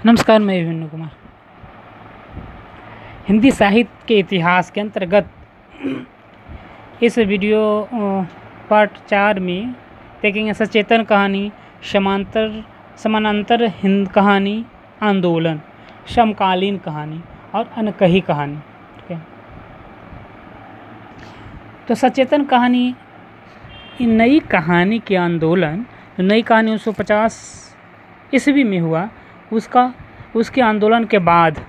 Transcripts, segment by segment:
नमस्कार, मैं विभिन्न कुमार। हिंदी साहित्य के इतिहास के अंतर्गत इस वीडियो पार्ट 4 में देखेंगे सचेतन कहानी, समानांतर हिंद कहानी, आंदोलन, समकालीन कहानी और अनकही कहानी। ठीक है, तो सचेतन कहानी नई कहानी के आंदोलन, नई कहानी 1950 ईस्वी में हुआ, उसके आंदोलन के बाद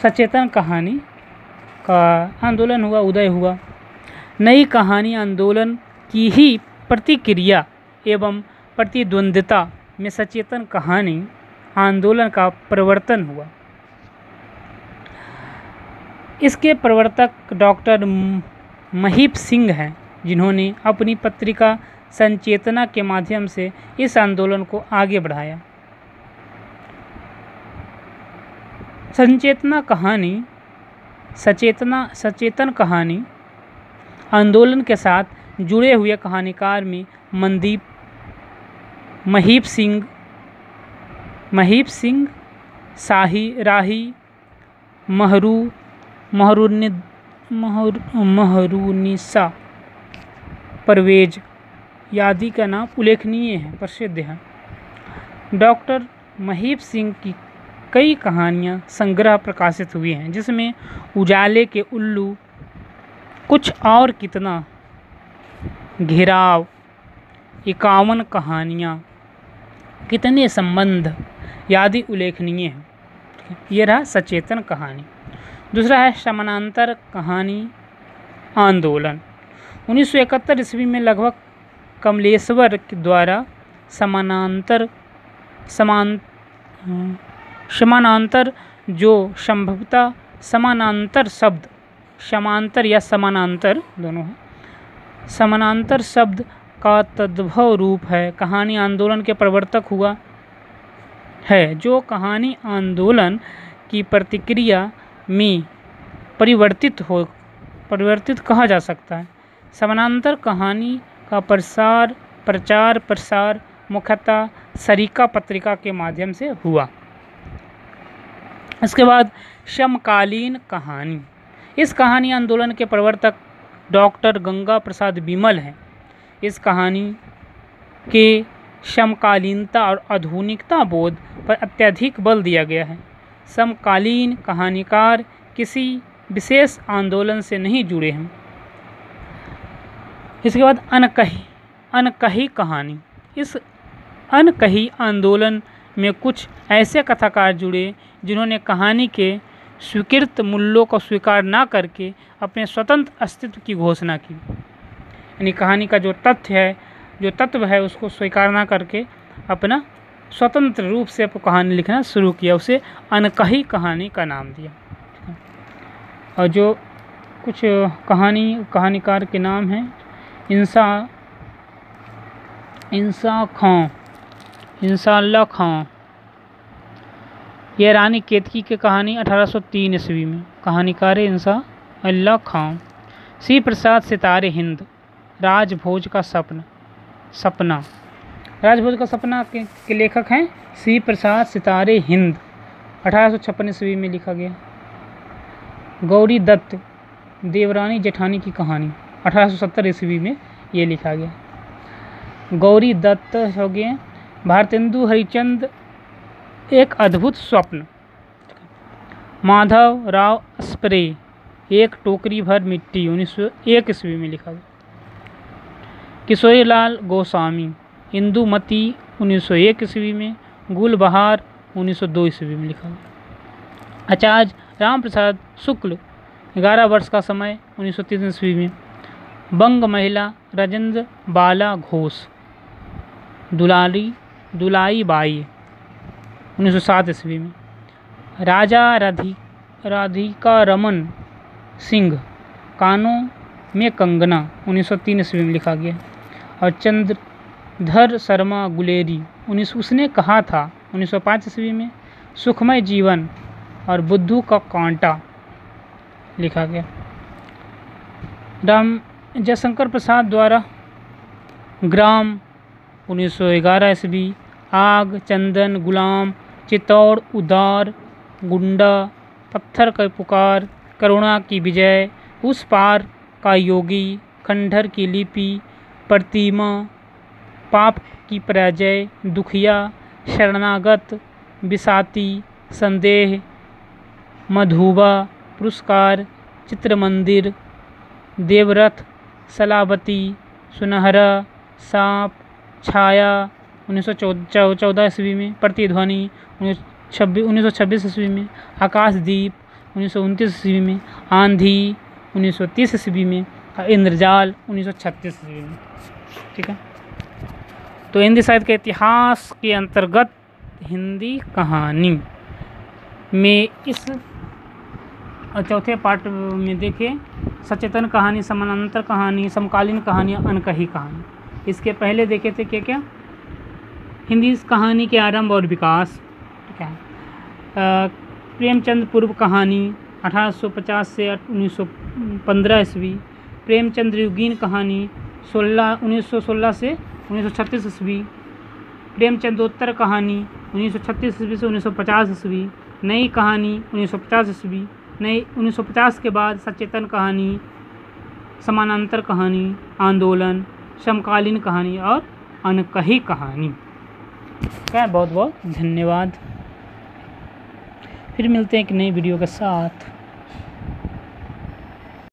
सचेतन कहानी का आंदोलन हुआ, उदय हुआ। नई कहानी आंदोलन की ही प्रतिक्रिया एवं प्रतिद्वंद्विता में सचेतन कहानी आंदोलन का प्रवर्तन हुआ। इसके प्रवर्तक डॉक्टर महीप सिंह हैं, जिन्होंने अपनी पत्रिका संचेतना के माध्यम से इस आंदोलन को आगे बढ़ाया। सचेतन कहानी आंदोलन के साथ जुड़े हुए कहानीकार में मनदीप, महीप सिंह, शाही राही, महरुनिसा, परवेज आदि का नाम उल्लेखनीय है, प्रसिद्ध है। डॉक्टर महीप सिंह की कई कहानियाँ संग्रह प्रकाशित हुई हैं, जिसमें उजाले के उल्लू, कुछ और कितना, घेराव, 51 कहानियाँ, कितने संबंध आदि उल्लेखनीय हैं। यह रहा सचेतन कहानी। दूसरा है समानांतर कहानी आंदोलन। 1971 ईस्वी में लगभग कमलेश्वर के द्वारा समानांतर जो संभवतः समानांतर शब्द, समांतर या समानांतर दोनों है, समानांतर शब्द का तद्भव रूप है, कहानी आंदोलन के प्रवर्तक हुआ है, जो कहानी आंदोलन की प्रतिक्रिया में परिवर्तित कहा जा सकता है। समानांतर कहानी का प्रचार प्रसार मुख्यतः सरिका पत्रिका के माध्यम से हुआ। इसके बाद समकालीन कहानी। इस कहानी आंदोलन के प्रवर्तक डॉक्टर गंगा प्रसाद बिमल हैं। इस कहानी के समकालीनता और आधुनिकता बोध पर अत्यधिक बल दिया गया है। समकालीन कहानीकार किसी विशेष आंदोलन से नहीं जुड़े हैं। इसके बाद अनकही कहानी। इस अनकही आंदोलन में कुछ ऐसे कथाकार जुड़े जिन्होंने कहानी के स्वीकृत मूल्यों को स्वीकार न करके अपने स्वतंत्र अस्तित्व की घोषणा की। यानी कहानी का जो तत्व है उसको स्वीकार न करके अपना स्वतंत्र रूप से कहानी लिखना शुरू किया, उसे अनकही कहानी का नाम दिया। और जो कुछ कहानीकार के नाम हैं, इंसाल्लाह खां, यह रानी केतकी की कहानी 1803 ईस्वी में, कहानीकार इंसाल्लाह खां। श्री प्रसाद सितारे हिंद, राजभोज का सपना के लेखक हैं श्री प्रसाद सितारे हिंद, 1856 ईस्वी में लिखा गया। गौरी दत्त, देवरानी जेठानी की कहानी, 1870 ईस्वी में ये लिखा गया। गौरी दत्त हो गए। भारतेंदु हरिश्चंद्र, एक अद्भुत स्वप्न, माधव राव स्प्रे, एक टोकरी भर मिट्टी, 1901 ईस्वी में लिखा गया। किशोरीलाल गोस्वामी, इंदुमती, 1901 ईस्वी में। गुलबहार, 1902 ईस्वी में लिखा गया। आचार्य राम प्रसाद शुक्ल, 11 वर्ष का समय, 1903 ईस्वी में। बंग महिला राजेंद्र बाला घोष, दुलाई बाई, 1907 ईस्वी में। राजा राधिका रमन सिंह, कानों में कंगना, 1903 ईस्वी में लिखा गया। और चंद्रधर शर्मा गुलेरी, उसने कहा था, 1905 ईस्वी में। सुखमय जीवन और बुद्धू का कांटा लिखा गया। राम जयशंकर प्रसाद द्वारा ग्राम, 1911 ईस्वी। आग, चंदन, गुलाम, चित्तौड़ उदार, गुंडा, पत्थर का पुकार, करुणा की विजय, उस पार का योगी, खंडहर की लिपि, प्रतिमा, पाप की पराजय, दुखिया, शरणागत, बिसाती, संदेह, मधुबा, पुरस्कार, चित्र मंदिर, देवरथ, सलाबती, सुनहरा, सांप, छाया 1914 ईस्वी में, प्रतिध्वनि 1926 ईस्वी में, आकाशदीप 1929 ईस्वी में, आंधी 1930 ईस्वी में, इंद्रजाल 1936 ईस्वी में। ठीक है, तो हिंदी साहित्य के इतिहास के अंतर्गत हिंदी कहानी में इस चौथे पार्ट में देखिए सचेतन कहानी, समानांतर कहानी, समकालीन कहानी, अनकही कहानी। इसके पहले देखे थे क्या क्या, हिंदी कहानी के आरंभ और विकास। ठीक है, प्रेमचंद पूर्व कहानी 1850 से 1915 ईस्वी, प्रेमचंद युगीन कहानी 1916 से 1936 ईस्वी, प्रेमचंदोत्तर कहानी 1936 ईस्वी से 1950 ईस्वी, नई कहानी 1950 ईस्वी, नई 1950 के बाद सचेतन कहानी, समानांतर कहानी, आंदोलन, समकालीन कहानी और अनकही कहानी। क्या, बहुत बहुत धन्यवाद। फिर मिलते हैं एक नई वीडियो के साथ।